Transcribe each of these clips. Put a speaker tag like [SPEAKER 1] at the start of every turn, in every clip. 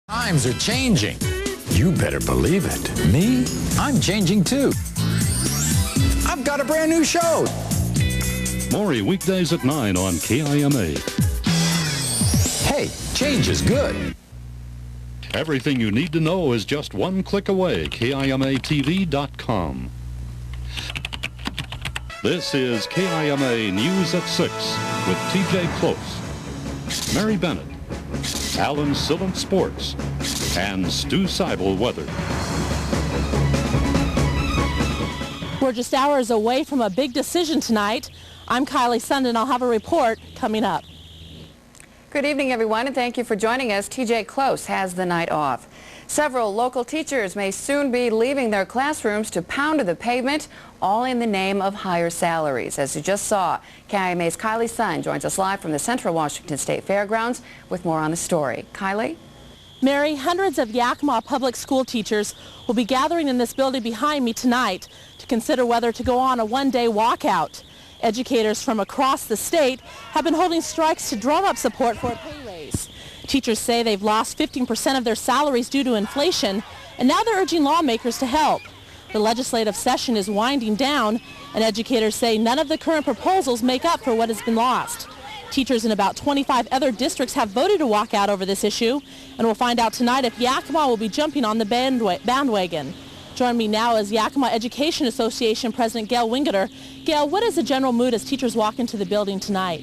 [SPEAKER 1] Times are changing. You better believe it. Me? I'm changing too. I've got a brand new show.
[SPEAKER 2] Maury, weekdays at 9 on KIMA.
[SPEAKER 1] Hey, change is good.
[SPEAKER 2] Everything you need to know is just one click away. KIMATV.com. This is KIMA News at 6 with TJ Close, Merri Bennett, Alan Sillence Sports, and Stu Seibel Weather.
[SPEAKER 3] We're just hours away from a big decision tonight. I'm Kylie Sundin. I'll have a report coming up.
[SPEAKER 4] Good evening, everyone, and thank you for joining us. TJ Close has the night off. Several local teachers may soon be leaving their classrooms to pound the pavement, all in the name of higher salaries. As you just saw, KIMA's Kylie Sun joins us live from the Central Washington State Fairgrounds with more on the story. Kylie?
[SPEAKER 3] Mary, hundreds of Yakima public school teachers will be gathering in this building behind me tonight to consider whether to go on a one-day walkout. Educators from across the state have been holding strikes to drum up support for a pay raise. Teachers say they've lost 15% of their salaries due to inflation, and now they're urging lawmakers to help. The legislative session is winding down, and educators say none of the current proposals make up for what has been lost. Teachers in about 25 other districts have voted to walk out over this issue, and we'll find out tonight if Yakima will be jumping on the bandwagon. Join me now is Yakima Education Association President Gail Wingeter. Gail, what is the general mood as teachers walk into the building tonight?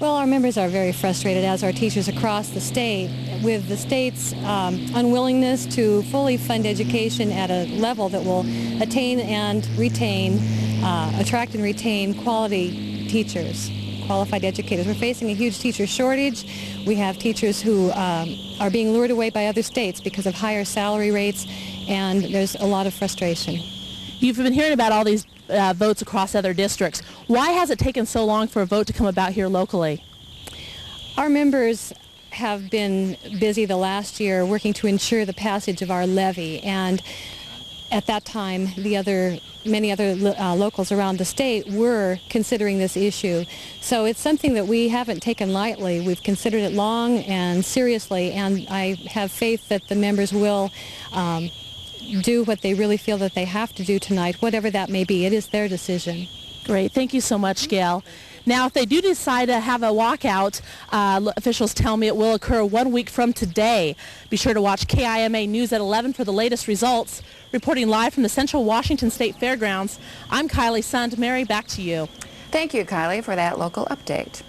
[SPEAKER 5] Well, our members are very frustrated, as are teachers across the state, with the state's unwillingness to fully fund education at a level that will attain and retain, attract and retain quality teachers, qualified educators. We're facing a huge teacher shortage. We have teachers who are being lured away by other states because of higher salary rates, and there's a lot of frustration.
[SPEAKER 3] You've been hearing about all these votes across other districts. Why has it taken so long for a vote to come about here locally?
[SPEAKER 5] Our members have been busy the last year working to ensure the passage of our levy, and at that time many other locals around the state were considering this issue. So it's something that we haven't taken lightly. We've considered it long and seriously, and I have faith that the members will do what they really feel that they have to do tonight, whatever that may be. It is their decision.
[SPEAKER 3] Great. Thank you so much, Gail. Now, if they do decide to have a walkout, officials tell me it will occur 1 week from today. Be sure to watch KIMA News at 11 for the latest results. Reporting live from the Central Washington State Fairgrounds, I'm Kylie Sund. Mary, back to you.
[SPEAKER 4] Thank you, Kylie, for that local update.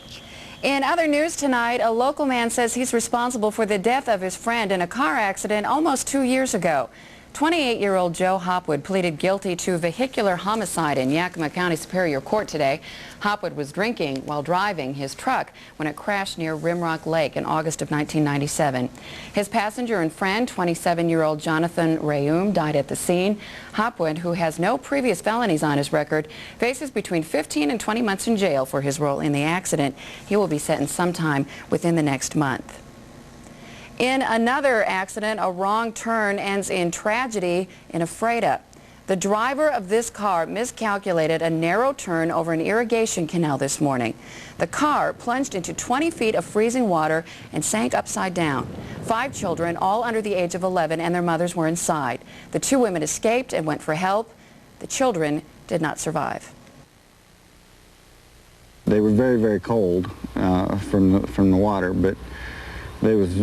[SPEAKER 4] In other news tonight, a local man says he's responsible for the death of his friend in a car accident almost 2 years ago. 28-year-old Joe Hopwood pleaded guilty to vehicular homicide in Yakima County Superior Court today. Hopwood was drinking while driving his truck when it crashed near Rimrock Lake in August of 1997. His passenger and friend, 27-year-old Jonathan Rayum, died at the scene. Hopwood, who has no previous felonies on his record, faces between 15 and 20 months in jail for his role in the accident. He will be sentenced sometime within the next month. In another accident, a wrong turn ends in tragedy in Ephrata. The driver of this car miscalculated a narrow turn over an irrigation canal this morning. The car plunged into 20 feet of freezing water and sank upside down. 5 children, all under the age of 11, and their mothers were inside. The 2 women escaped and went for help. The children did not survive.
[SPEAKER 6] They were very, very cold from the water, but they was,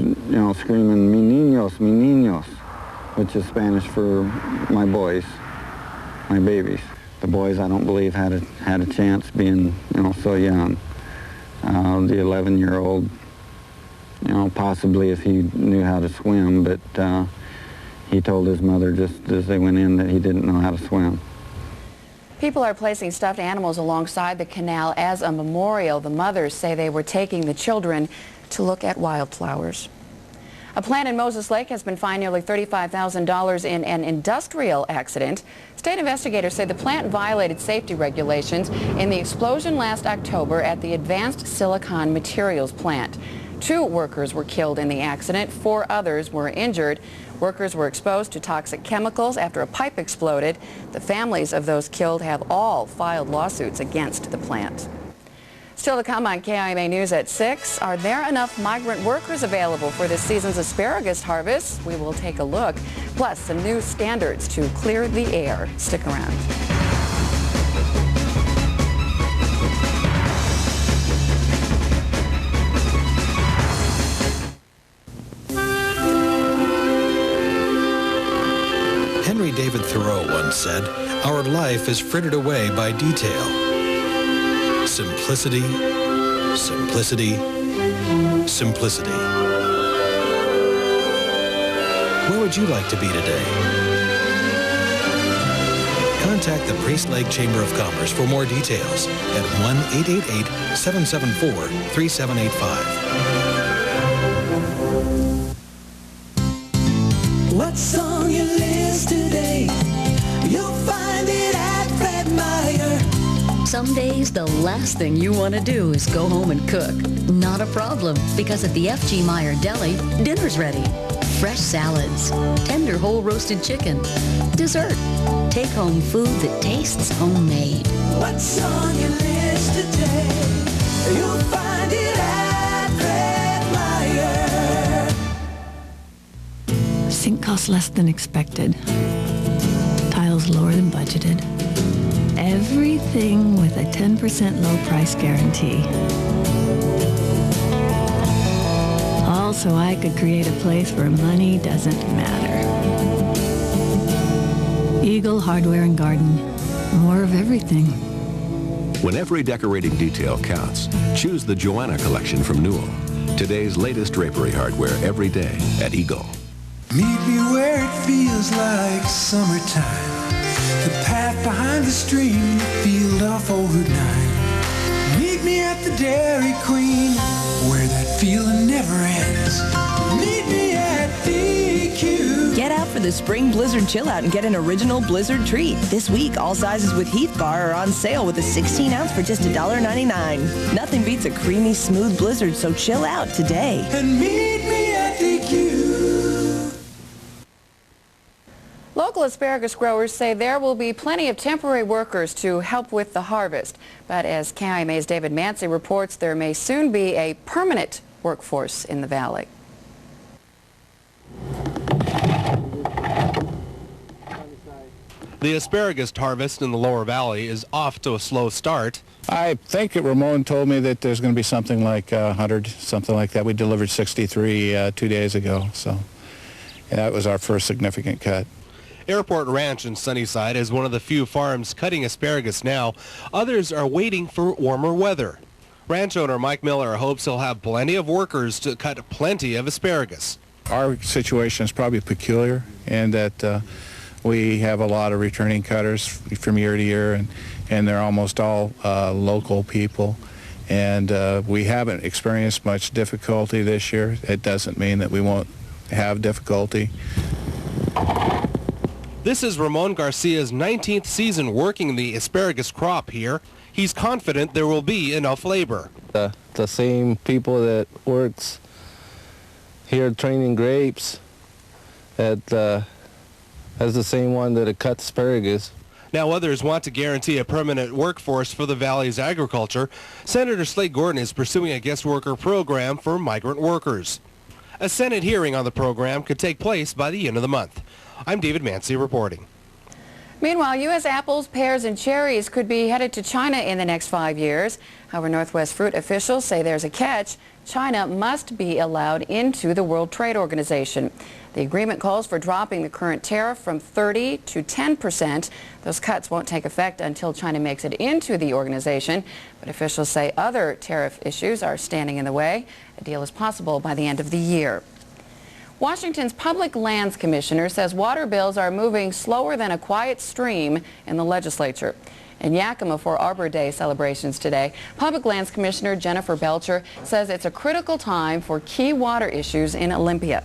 [SPEAKER 6] screaming, "Mi niños, mi niños," which is Spanish for my boys, my babies. The boys, I don't believe, had a chance being, so young. The 11-year-old, possibly if he knew how to swim, but he told his mother just as they went in that he didn't know how to swim.
[SPEAKER 4] People are placing stuffed animals alongside the canal as a memorial. The mothers say they were taking the children to look at wildflowers. A plant in Moses Lake has been fined nearly $35,000 in an industrial accident. State investigators say the plant violated safety regulations in the explosion last October at the Advanced Silicon Materials plant. 2 workers were killed in the accident. 4 others were injured. Workers were exposed to toxic chemicals after a pipe exploded. The families of those killed have all filed lawsuits against the plant. Still to come on KIMA News at 6. Are there enough migrant workers available for this season's asparagus harvest? We will take a look. Plus, some new standards to clear the air. Stick around.
[SPEAKER 7] Henry David Thoreau once said, "Our life is frittered away by detail. Simplicity, simplicity, simplicity." Where would you like to be today? Contact the Priest Lake Chamber of Commerce for more details at 1-888-774-3785.
[SPEAKER 8] What's on your list today? You'll find it at Fred Meyer.
[SPEAKER 9] Some days, the last thing you want to do is go home and cook. Not a problem, because at the F.G. Meyer Deli, dinner's ready. Fresh salads, tender whole roasted chicken, dessert, take-home food that tastes homemade.
[SPEAKER 8] What's on your list today? You'll find it at Fred Meyer.
[SPEAKER 10] Sink costs less than expected. Tiles lower than budgeted. Everything with a 10% low price guarantee. All so I could create a place where money doesn't matter. Eagle Hardware and Garden. More of everything.
[SPEAKER 11] When every decorating detail counts, choose the Joanna collection from Newell. Today's latest drapery hardware every day at Eagle.
[SPEAKER 8] Meet me where it feels like summertime. The path behind the stream, the field off over 9. Meet me at the Dairy Queen, where that feeling never ends. Meet me at DQ.
[SPEAKER 12] Get out for the Spring Blizzard Chill Out and get an original Blizzard treat. This week, all sizes with Heath Bar are on sale with a 16-ounce for just $1.99. Nothing beats a creamy, smooth Blizzard, so chill out today.
[SPEAKER 8] And meet me at DQ.
[SPEAKER 4] Local asparagus growers say there will be plenty of temporary workers to help with the harvest. But as KIMA's David Mancy reports, there may soon be a permanent workforce in the valley.
[SPEAKER 13] The asparagus harvest in the lower valley is off to a slow start.
[SPEAKER 14] I think Ramon told me that there's going to be something like 100, something like that. We delivered 63 2 days ago, so that was our first significant cut.
[SPEAKER 13] Airport Ranch in Sunnyside is one of the few farms cutting asparagus now. Others are waiting for warmer weather. Ranch owner Mike Miller hopes he'll have plenty of workers to cut plenty of asparagus.
[SPEAKER 14] Our situation is probably peculiar in that we have a lot of returning cutters from year to year, and they're almost all local people. And we haven't experienced much difficulty this year. It doesn't mean that we won't have difficulty.
[SPEAKER 13] This is Ramon Garcia's 19th season working the asparagus crop here. He's confident there will be enough labor.
[SPEAKER 15] The same people that works here training grapes as the same one that cuts asparagus.
[SPEAKER 13] Now others want to guarantee a permanent workforce for the valley's agriculture. Senator Slade Gordon is pursuing a guest worker program for migrant workers. A Senate hearing on the program could take place by the end of the month. I'm David Mancy reporting.
[SPEAKER 4] Meanwhile, U.S. apples, pears, and cherries could be headed to China in the next 5 years. However, Northwest fruit officials say there's a catch. China must be allowed into the World Trade Organization. The agreement calls for dropping the current tariff from 30 to 10%. Those cuts won't take effect until China makes it into the organization. But officials say other tariff issues are standing in the way. A deal is possible by the end of the year. Washington's Public Lands Commissioner says water bills are moving slower than a quiet stream in the legislature. In Yakima for Arbor Day celebrations today, Public Lands Commissioner Jennifer Belcher says it's a critical time for key water issues in Olympia.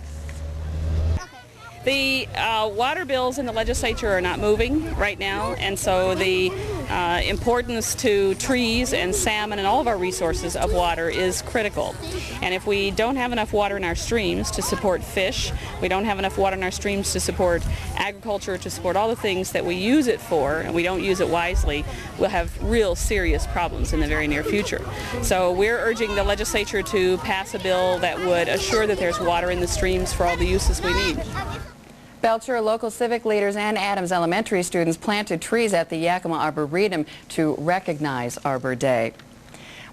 [SPEAKER 16] The water bills in the legislature are not moving right now, and so the importance to trees and salmon and all of our resources of water is critical. And if we don't have enough water in our streams to support fish, we don't have enough water in our streams to support agriculture, to support all the things that we use it for, and we don't use it wisely, we'll have real serious problems in the very near future. So we're urging the legislature to pass a bill that would assure that there's water in the streams for all the uses we need.
[SPEAKER 4] Belcher, local civic leaders, and Adams Elementary students planted trees at the Yakima Arboretum to recognize Arbor Day.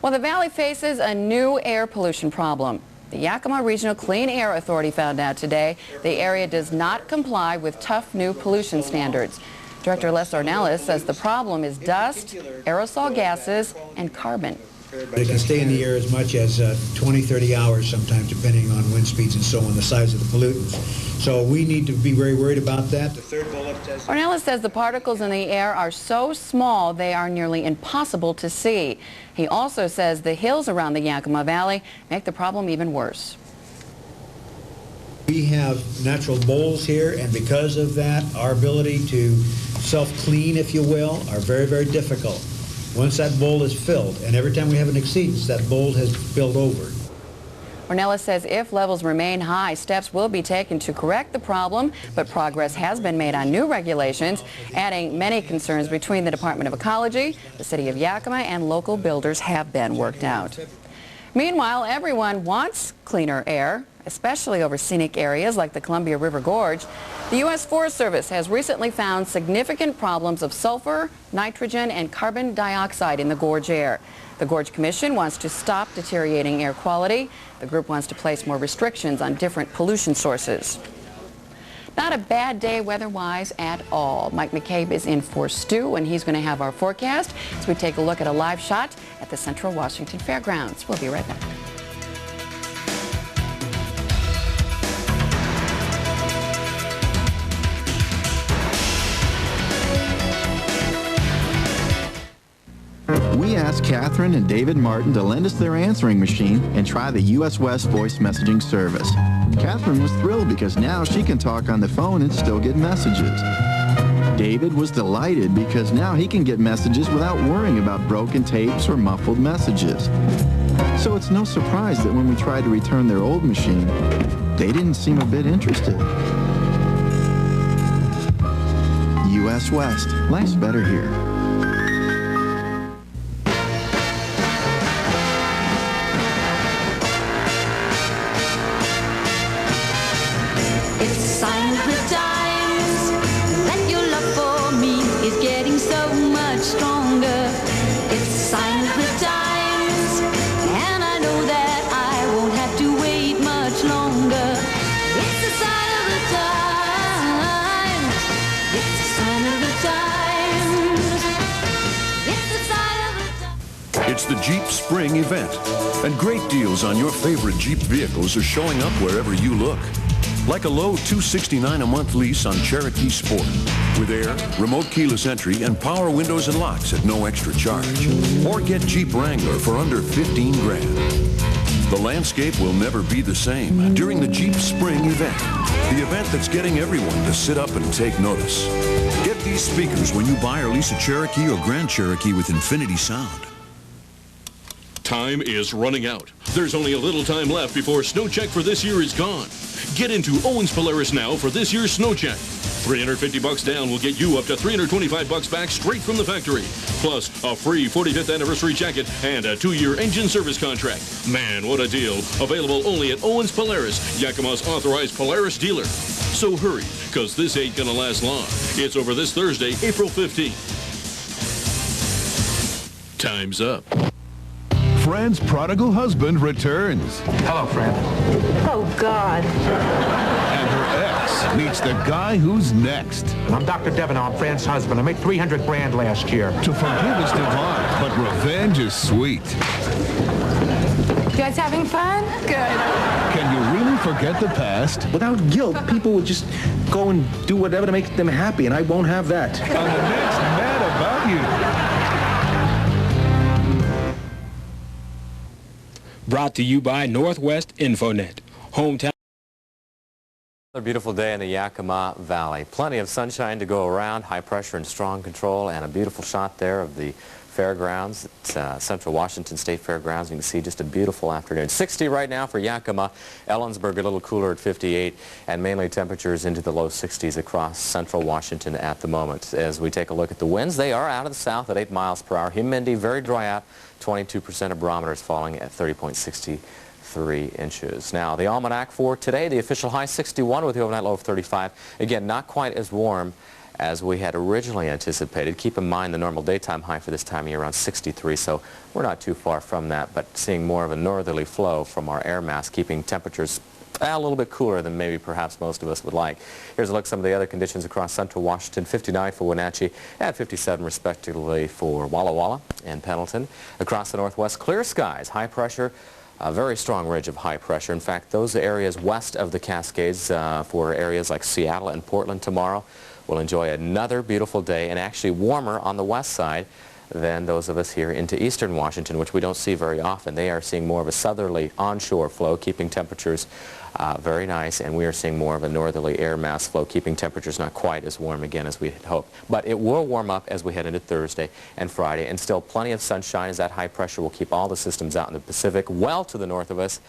[SPEAKER 4] Well, the valley faces a new air pollution problem. The Yakima Regional Clean Air Authority found out today the area does not comply with tough new pollution standards. Director Les Ornelas says the problem is dust, aerosol gases, and carbon.
[SPEAKER 17] They can stay in the air as much as 20, 30 hours sometimes, depending on wind speeds and so on, the size of the pollutants. So we need to be very worried about that. The third bullet says...
[SPEAKER 4] Ornelas says the particles in the air are so small they are nearly impossible to see. He also says the hills around the Yakima Valley make the problem even worse.
[SPEAKER 17] We have natural bowls here, and because of that, our ability to self-clean, if you will, are very, very difficult. Once that bowl is filled, and every time we have an exceedance, that bowl has spilled over.
[SPEAKER 4] Ornelas says if levels remain high, steps will be taken to correct the problem, but progress has been made on new regulations, adding many concerns between the Department of Ecology, the City of Yakima, and local builders have been worked out. Meanwhile, everyone wants cleaner air, especially over scenic areas like the Columbia River Gorge. The U.S. Forest Service has recently found significant problems of sulfur, nitrogen, and carbon dioxide in the gorge air. The Gorge Commission wants to stop deteriorating air quality. The group wants to place more restrictions on different pollution sources. Not a bad day weather-wise at all. Mike McCabe is in for Stu, and he's going to have our forecast as we take a look at a live shot at the Central Washington Fairgrounds. We'll be right back.
[SPEAKER 18] We asked Catherine and David Martin to lend us their answering machine and try the U.S. West voice messaging service. Catherine was thrilled because now she can talk on the phone and still get messages. David was delighted because now he can get messages without worrying about broken tapes or muffled messages. So it's no surprise that when we tried to return their old machine, they didn't seem a bit interested. U.S. West. Life's better here.
[SPEAKER 19] It's the Jeep Spring event, and great deals on your favorite Jeep vehicles are showing up wherever you look. Like a low $269 a month lease on Cherokee Sport, with air, remote keyless entry, and power windows and locks at no extra charge. Or get Jeep Wrangler for under 15 grand. The landscape will never be the same during the Jeep Spring event, the event that's getting everyone to sit up and take notice. Get these speakers when you buy or lease a Cherokee or Grand Cherokee with Infinity Sound.
[SPEAKER 20] Time is running out. There's only a little time left before Snow Check for this year is gone. Get into Owens Polaris now for this year's Snow Check. $350 down will get you up to $325 back straight from the factory. Plus, a free 45th anniversary jacket and a 2-year engine service contract. Man, what a deal. Available only at Owens Polaris, Yakima's authorized Polaris dealer. So hurry, because this ain't gonna last long. It's over this Thursday, April 15th. Time's up.
[SPEAKER 21] Fran's prodigal husband returns.
[SPEAKER 22] Hello, Fran.
[SPEAKER 23] Oh, God.
[SPEAKER 21] And her ex meets the guy who's next.
[SPEAKER 22] I'm Dr. Devon. I'm Fran's husband. I made 300 grand last year.
[SPEAKER 21] To forgive is divine, but revenge is sweet.
[SPEAKER 23] You guys having fun? Good.
[SPEAKER 21] Can you really forget the past?
[SPEAKER 22] Without guilt, people would just go and do whatever to make them happy, and I won't have that.
[SPEAKER 21] On the next Mad About You.
[SPEAKER 24] Brought to you by Northwest Infonet, hometown.
[SPEAKER 1] A beautiful day in the Yakima Valley. Plenty of sunshine to go around, high pressure and strong control, and a beautiful shot there of the fairgrounds. It's Central Washington State Fairgrounds. You can see just a beautiful afternoon. 60 right now for Yakima. Ellensburg a little cooler at 58, and mainly temperatures into the low 60s across Central Washington at the moment. As we take a look at the winds, they are out of the south at 8 miles per hour. Humidity very dry out. 22% of barometers falling at 30.63 inches. Now, the almanac for today, the official high 61 with the overnight low of 35. Again, not quite as warm as we had originally anticipated. Keep in mind the normal daytime high for this time of year around 63, so we're not too far from that, but seeing more of a northerly flow from our air mass, keeping temperatures a little bit cooler than maybe perhaps most of us would like. Here's a look at some of the other conditions across Central Washington. 59 for Wenatchee and 57 respectively for Walla Walla and Pendleton. Across the northwest, clear skies, high pressure, a very strong ridge of high pressure. In fact, those areas west of the Cascades for areas like Seattle and Portland tomorrow will enjoy another beautiful day, and actually warmer on the west side than those of us here into eastern Washington, which we don't see very often. They are seeing more of a southerly onshore flow, keeping temperatures very nice, and we are seeing more of a northerly air mass flow, keeping temperatures not quite as warm again as we had hoped. But it will warm up as we head into Thursday and Friday, and still plenty of sunshine as that high pressure will keep all the systems out in the Pacific well to the north of us,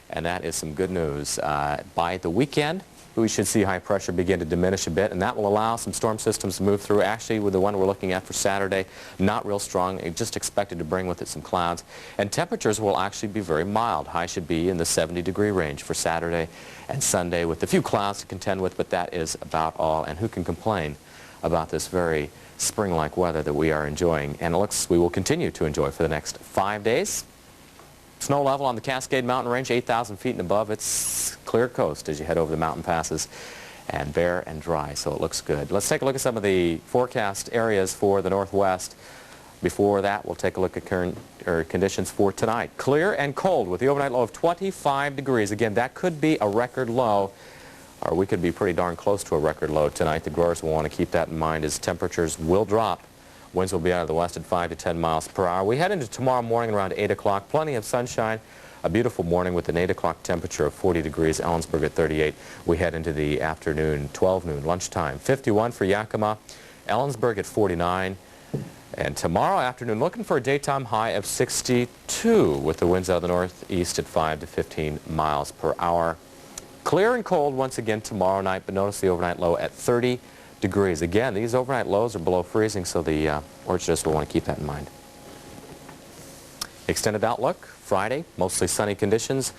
[SPEAKER 1] and that is some good news. By the weekend, we should see high pressure begin to diminish a bit, and that will allow some storm systems to move through. Actually, with the one we're looking at for Saturday, not real strong, just expected to bring with it some clouds. And temperatures will actually be very mild. High should be in the 70-degree range for Saturday and Sunday with a few clouds to contend with, but that is about all. And who can complain about this very spring-like weather that we are enjoying? And it looks we will continue to enjoy for the next 5 days. Snow level on the Cascade Mountain Range, 8,000 feet and above. It's clear coast as you head over the mountain passes, and bare and dry, so it looks good. Let's take a look at some of the forecast areas for the northwest. Before that, we'll take a look at current conditions for tonight. Clear and cold with the overnight low of 25 degrees. Again, that could be a record low, or we could be pretty darn close to a record low tonight. The growers will want to keep that in mind as temperatures will drop. Winds will be out of the west at 5 to 10 miles per hour. We head into tomorrow morning around 8 o'clock. Plenty of sunshine. A beautiful morning with an 8 o'clock temperature of 40 degrees. Ellensburg at 38. We head into the afternoon, 12 noon, lunchtime. 51 for Yakima. Ellensburg at 49. And tomorrow afternoon, looking for a daytime high of 62 with the winds out of the northeast at 5 to 15 miles per hour. Clear and cold once again tomorrow night, but notice the overnight low at 30 degrees. Again, these overnight lows are below freezing, so the orchardists will want to keep that in mind. Extended outlook, Friday, mostly sunny conditions,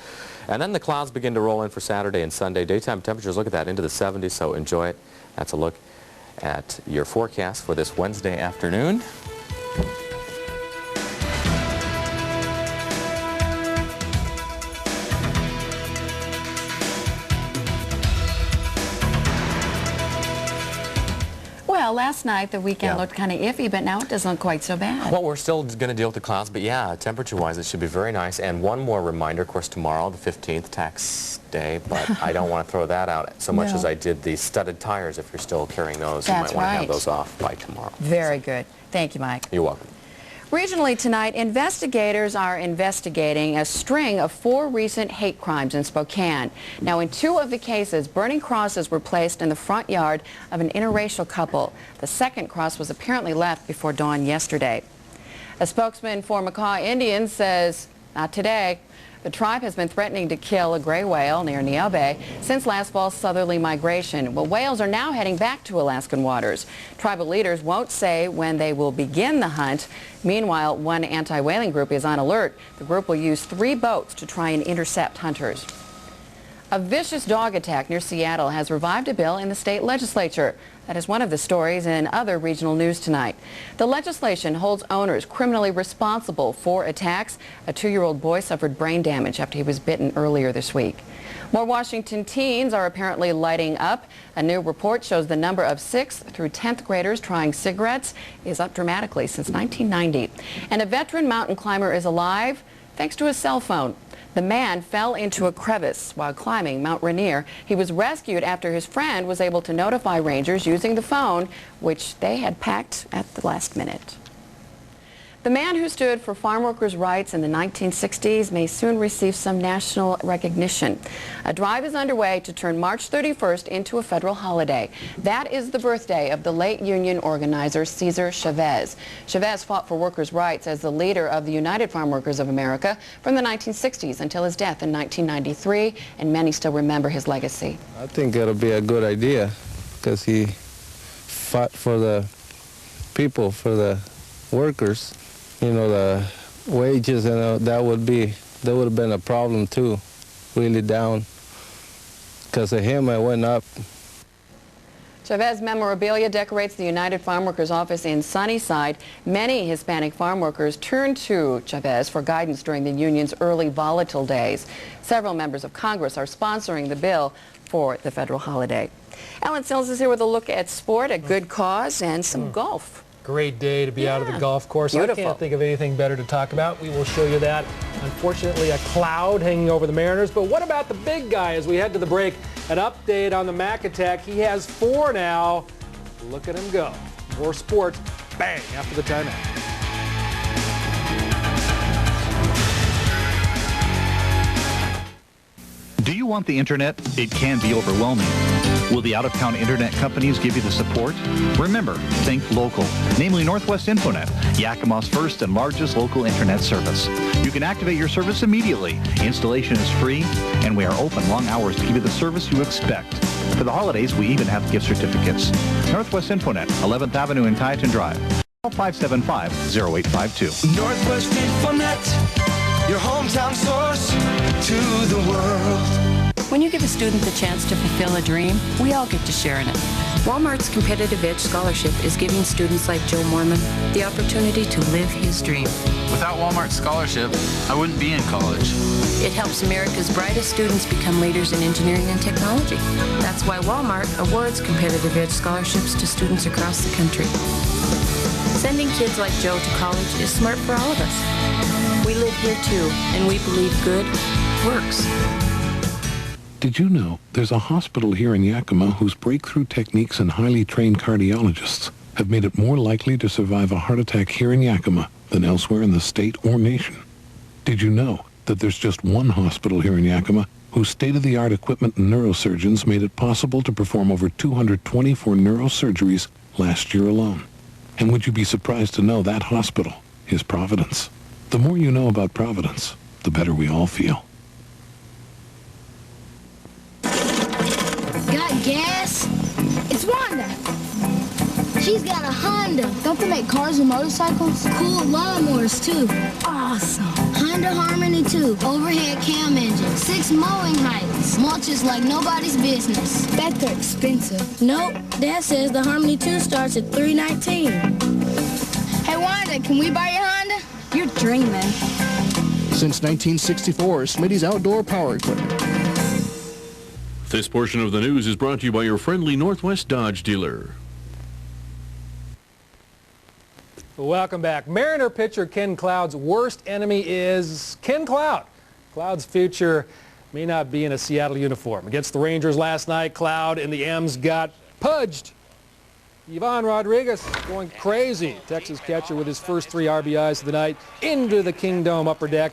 [SPEAKER 1] and then the clouds begin to roll in for Saturday and Sunday. Daytime temperatures, look at that, into the 70s, so enjoy it. That's a look at your forecast for this Wednesday afternoon.
[SPEAKER 4] Well, last night the weekend looked kind of iffy, but now it doesn't look quite so bad.
[SPEAKER 1] Well, we're still going to deal with the clouds, but yeah, temperature-wise it should be very nice. And one more reminder, of course, tomorrow, the 15th, tax day, but I don't want to throw that out so much as I did the studded tires. If you're still carrying those, you might want to have those off by tomorrow.
[SPEAKER 4] Very good. Thank you, Mike.
[SPEAKER 1] You're welcome.
[SPEAKER 4] Regionally tonight, investigators are investigating a string of 4 recent hate crimes in Spokane. Now, in 2 of the cases, burning crosses were placed in the front yard of an interracial couple. The second cross was apparently left before dawn yesterday. A spokesman for Macaw Indians says, not today. The tribe has been threatening to kill a gray whale near Neal Bay since last fall's southerly migration. Well, whales are now heading back to Alaskan waters. Tribal leaders won't say when they will begin the hunt. Meanwhile, one anti-whaling group is on alert. The group will use 3 boats to try and intercept hunters. A vicious dog attack near Seattle has revived a bill in the state legislature. That is one of the stories in other regional news tonight. The legislation holds owners criminally responsible for attacks. A 2-year-old boy suffered brain damage after he was bitten earlier this week. More Washington teens are apparently lighting up. A new report shows the number of 6th through 10th graders trying cigarettes is up dramatically since 1990. And a veteran mountain climber is alive thanks to his cell phone. The man fell into a crevice while climbing Mount Rainier. He was rescued after his friend was able to notify rangers using the phone, which they had packed at the last minute. The man who stood for farm workers' rights in the 1960s may soon receive some national recognition. A drive is underway to turn March 31st into a federal holiday. That is the birthday of the late union organizer Cesar Chavez. Chavez fought for workers' rights as the leader of the United Farm Workers of America from the 1960s until his death in 1993, and many still remember his legacy.
[SPEAKER 15] I think it'll be a good idea because he fought for the people, for the workers. You know, the wages, and that would have been a problem too, really down. Because of him, I went up.
[SPEAKER 4] Chavez memorabilia decorates the United Farm Workers office in Sunnyside. Many Hispanic farm workers turned to Chavez for guidance during the union's early volatile days. Several members of Congress are sponsoring the bill for the federal holiday. Alan Sillence is here with a look at sport, a good cause, and some golf.
[SPEAKER 2] Great day to be out of the golf course.
[SPEAKER 4] Beautiful.
[SPEAKER 2] I can't think of anything better to talk about. We will show you that. Unfortunately, a cloud hanging over the Mariners. But what about the big guy as we head to the break? An update on the Mac attack. He has 4 now. Look at him go. More sports. Bang, after the timeout.
[SPEAKER 3] Do you want the internet? It can be overwhelming. Will the out-of-town internet companies give you the support? Remember, think local, namely Northwest Infonet, Yakima's first and largest local internet service. You can activate your service immediately. Installation is free, and we are open long hours to give you the service you expect. For the holidays, we even have gift certificates. Northwest Infonet, 11th Avenue and Tieton Drive. Call 575-0852.
[SPEAKER 8] Northwest Infonet, your hometown source to the world.
[SPEAKER 5] When you give a student the chance to fulfill a dream, we all get to share in it. Walmart's Competitive Edge Scholarship is giving students like Joe Mormon the opportunity to live his dream.
[SPEAKER 24] Without Walmart's scholarship, I wouldn't be in college.
[SPEAKER 5] It helps America's brightest students become leaders in engineering and technology. That's why Walmart awards Competitive Edge scholarships to students across the country. Sending kids like Joe to college is smart for all of us. We live here too, and we believe good works.
[SPEAKER 11] Did you know there's a hospital here in Yakima whose breakthrough techniques and highly trained cardiologists have made it more likely to survive a heart attack here in Yakima than elsewhere in the state or nation? Did you know that there's just one hospital here in Yakima whose state-of-the-art equipment and neurosurgeons made it possible to perform over 224 neurosurgeries last year alone? And would you be surprised to know that hospital is Providence? The more you know about Providence, the better we all feel.
[SPEAKER 25] Got gas? It's Wanda. She's got a Honda. Don't they make cars and motorcycles? Cool lawnmowers, too. Awesome. Honda Harmony 2, overhead cam engine, 6 mowing heights, mulches like nobody's business. Bet they're expensive. Nope. Dad says the Harmony 2 starts at $319. Hey, Wanda, can we buy your Honda? You're dreaming.
[SPEAKER 26] Since 1964, Smitty's Outdoor Power Equipment.
[SPEAKER 20] This portion of the news is brought to you by your friendly Northwest Dodge dealer.
[SPEAKER 2] Welcome back. Mariner pitcher Ken Cloud's worst enemy is Ken Cloud. Cloud's future may not be in a Seattle uniform. Against the Rangers last night, Cloud and the M's got pudged. Ivan Rodriguez going crazy. Texas catcher with his first 3 RBIs of the night into the Kingdome upper deck.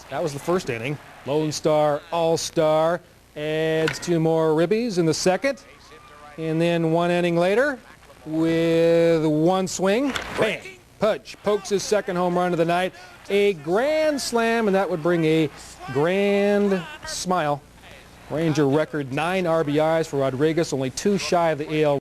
[SPEAKER 2] That was the first inning. Lone Star, All-Star. Adds 2 more ribbies in the second. And then 1 inning later, with 1 swing, bam, Pudge pokes his second home run of the night. A grand slam, and that would bring a grand smile. Ranger record 9 RBIs for Rodriguez, only 2 shy of the AL